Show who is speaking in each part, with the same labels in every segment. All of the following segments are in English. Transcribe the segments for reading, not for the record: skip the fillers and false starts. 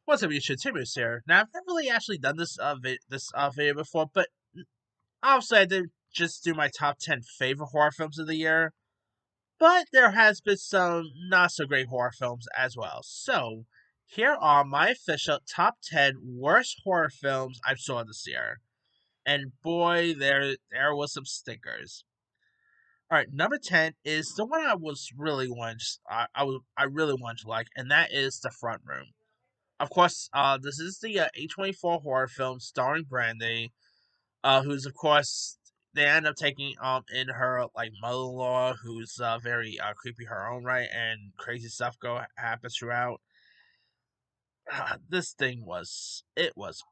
Speaker 1: What's up, YouTube? Timus here. Now, I've never really actually done this video before, but obviously I did just do my top 10 favorite horror films of the year. But there has been some not so great horror films as well. So, here are my official top 10 worst horror films I saw this year. And boy, there was some stinkers. All right, number 10 is the one I was really I really wanted to like, and that is The Front Room. Of course, this is the A24 horror film starring Brandy, who's of course they end up taking in her like mother-in-law, who's very creepy her own right, and crazy stuff go happens throughout. This thing was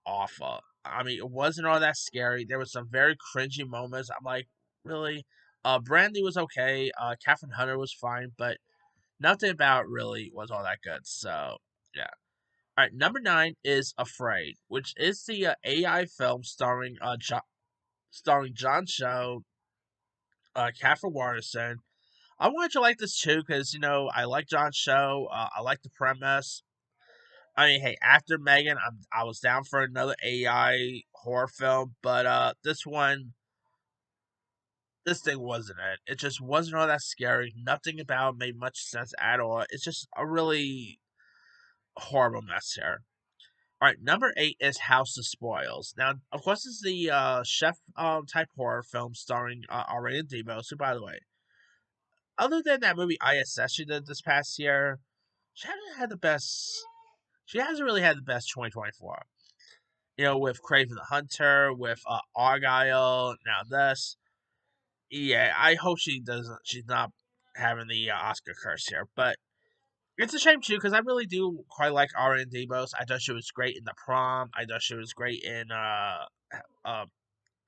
Speaker 1: awful. I mean, it wasn't all that scary. There was some very cringy moments. I'm like, really? Brandy was okay. Catherine Hunter was fine, but nothing about it really was all that good. So yeah. All right, number 9 is Afraid, which is the AI film starring John Cho, Catherine Waterston. I wanted to like this too because I like John Cho. I like the premise. I mean, hey, after Megan, I was down for another AI horror film, but this thing wasn't it. It just wasn't all that scary. Nothing about it made much sense at all. It's just a really horrible mess here. All right, number 8 is House of Spoils. Now, of course, this is the chef type horror film starring Ariana DeBose. Who, by the way, other than that movie ISS she did this past year, she hasn't had the best. She hasn't really had the best 2024. With Craven the Hunter, with Argyle. Now this, yeah, I hope she doesn't. She's not having the Oscar curse here, but it's a shame too because I really do quite like Ariana DeBose. I thought she was great in The Prom. I thought she was great in uh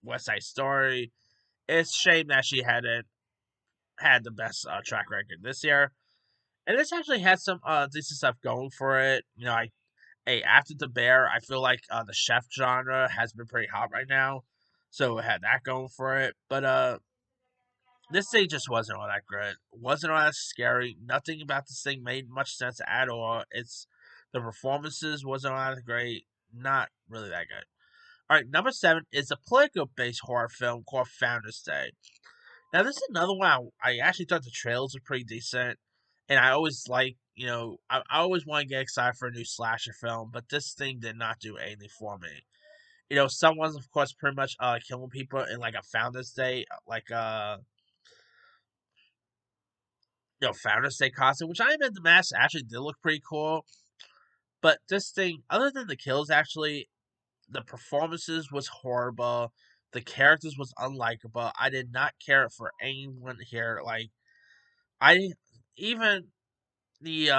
Speaker 1: West Side Story. It's a shame that she hadn't had the best track record this year. And this actually had some decent stuff going for it. After The Bear, I feel like the chef genre has been pretty hot right now, so it had that going for it. But this thing just wasn't all that good. Wasn't all that scary. Nothing about this thing made much sense at all. The performances wasn't all that great. Not really that good. All right, number 7 is a political-based horror film called Founders Day. Now, this is another one I actually thought the trailers were pretty decent, and I always I always want to get excited for a new slasher film, but this thing did not do anything for me. Someone's of course pretty much killing people in like a Founders Day, Founders Day costume, which I admit the mask actually did look pretty cool, but this thing, other than the kills, actually the performances was horrible. The characters was unlikable. I did not care for anyone here. Like I even the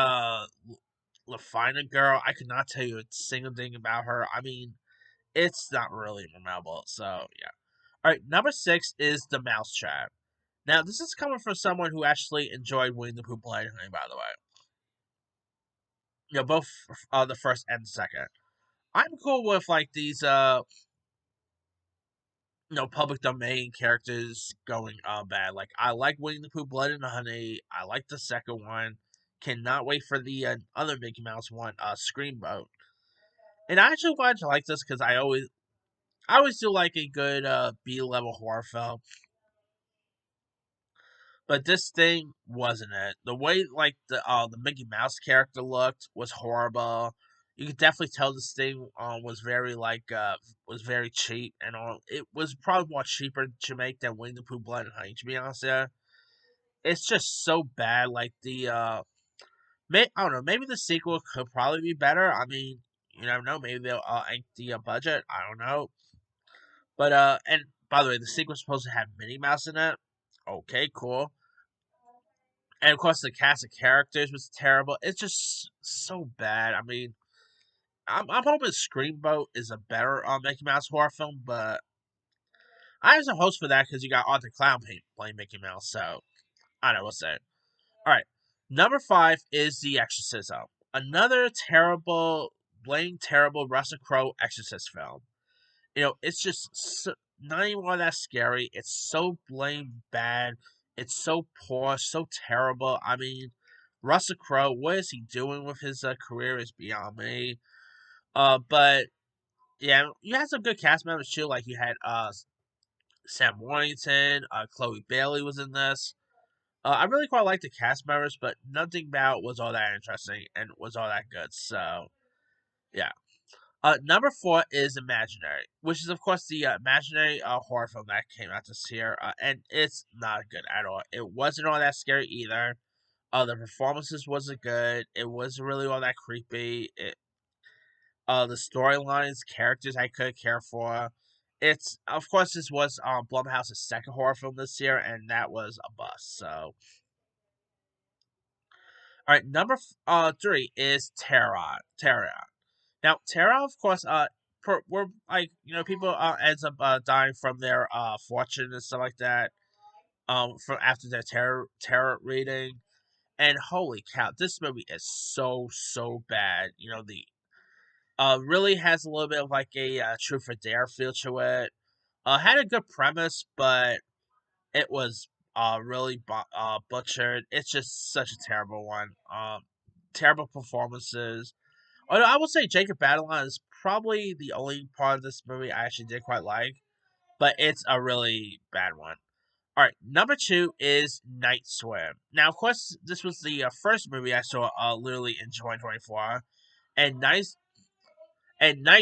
Speaker 1: Lafina girl, I could not tell you a single thing about her. I mean, it's not really memorable. So yeah. All right, number 6 is The Mousetrap. Now this is coming from someone who actually enjoyed Winnie the Pooh Blood Honey, by the way. Both the first and second. I'm cool with like these public domain characters going bad. Like I like Winnie the Pooh Blood and Honey. I like the second one. Cannot wait for the other Mickey Mouse one, Screamboat. And I actually wanted to like this because I always do like a good B level horror film. But this thing wasn't it. The way like the Mickey Mouse character looked was horrible. You could definitely tell this thing was very cheap and all. It was probably more cheaper to make than Winnie the Pooh Blood and Honey. To be honest, yeah, it's just so bad. Like I don't know. Maybe the sequel could probably be better. I mean, you never know. Maybe they'll ink the budget. I don't know. But and by the way, the sequel's supposed to have Minnie Mouse in it. Okay, cool. And of course, the cast of characters was terrible. It's just so bad. I mean, I'm hoping Screamboat is a better Mickey Mouse horror film, but I have some hopes for that because you got Arthur Clown playing Mickey Mouse. So I don't know what's that. All right, number 5 is The Exorcism, another terrible, terrible Russell Crowe Exorcist film. It's just not even all that scary. It's so blame bad. It's so poor, so terrible. I mean, Russell Crowe, what is he doing with his career is beyond me. But yeah, you had some good cast members too. Like you had Sam Worthington, Chloe Bailey was in this. I really quite liked the cast members, but nothing about was all that interesting and was all that good. So yeah. Number four is Imaginary, which is of course the Imaginary horror film that came out this year, and it's not good at all. It wasn't all that scary either. The performances wasn't good. It wasn't really all that creepy. The storylines, characters I could care for. It's of course this was Blumhouse's second horror film this year, and that was a bust. So, all right, number three is Terror. Terror. Now, Terra, of course, we're like people ends up dying from their fortune and stuff like that. From after their terror reading, and holy cow, this movie is so bad. The really has a little bit of like a truth or dare feel to it. Had a good premise, but it was really butchered. It's just such a terrible one. Terrible performances. Although I would say Jacob Batalon is probably the only part of this movie I actually did quite like, but it's a really bad one. All right, number two is Night Swim. Now, of course, this was the first movie I saw literally in 2024, and Night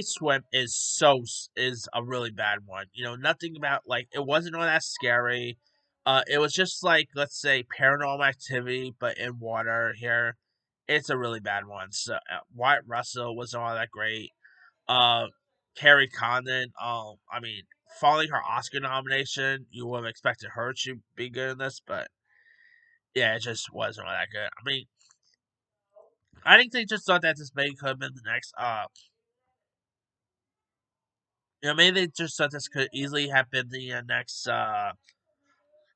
Speaker 1: Swim is a really bad one. Nothing about like it wasn't all that scary. It was just like let's say Paranormal Activity, but in water. Here, it's a really bad one. So Wyatt Russell wasn't all that great. Uh, Carrie Condon. I mean, following her Oscar nomination, you would have expected her to be good in this, but yeah, it just wasn't all that good. I mean, I think they just thought that this maybe could have been the next. Maybe they just thought this could easily have been the next.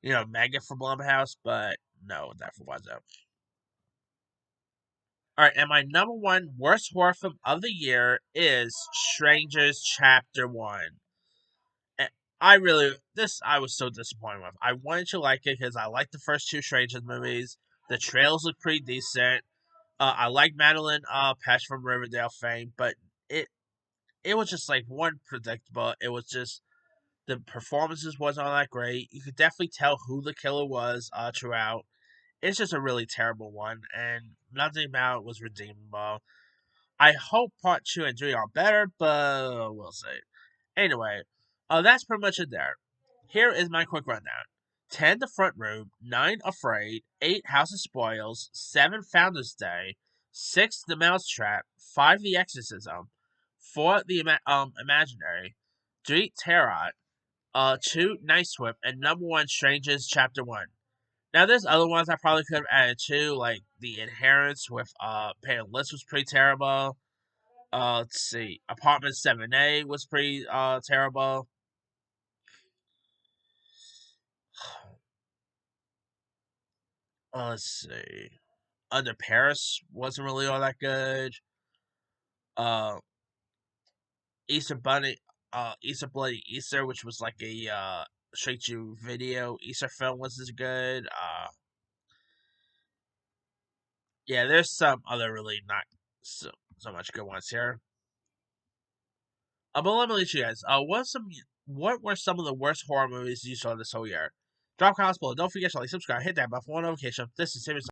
Speaker 1: Mega for Blumhouse, but no, it definitely wasn't. All right, and my number one worst horror film of the year is Strangers Chapter One. And I was so disappointed with. I wanted to like it because I liked the first two Strangers movies. The trailers look pretty decent. I like Madeline Pesh from Riverdale fame, but it it was just like one predictable. It was just the performances wasn't all that great. You could definitely tell who the killer was throughout. It's just a really terrible one, and nothing about it was redeemable. I hope part two and three are better, but we'll see. Anyway, that's pretty much it there. Here is my quick rundown. 10 The Front Room, 9 Afraid, 8 House of Spoils, 7 Founders Day, 6 The Mousetrap, 5 The Exorcism, 4 The Imaginary, 3 Tarot, 2 Night Swim, and number 1 Strangers Chapter 1. Now there's other ones I probably could have added too, like The Inheritance with Payne List was pretty terrible. Let's see. Apartment 7A was pretty terrible. Let's see. Under Paris wasn't really all that good. Uh, Easter Bunny, Easter Bloody Easter, which was like a straight to video Easter film, was as good. Yeah, there's some other really not so much good ones here. But let me let you guys. What were some of the worst horror movies you saw this whole year? Drop comments below. Don't forget to like, subscribe, hit that bell for notification. This is Timmy.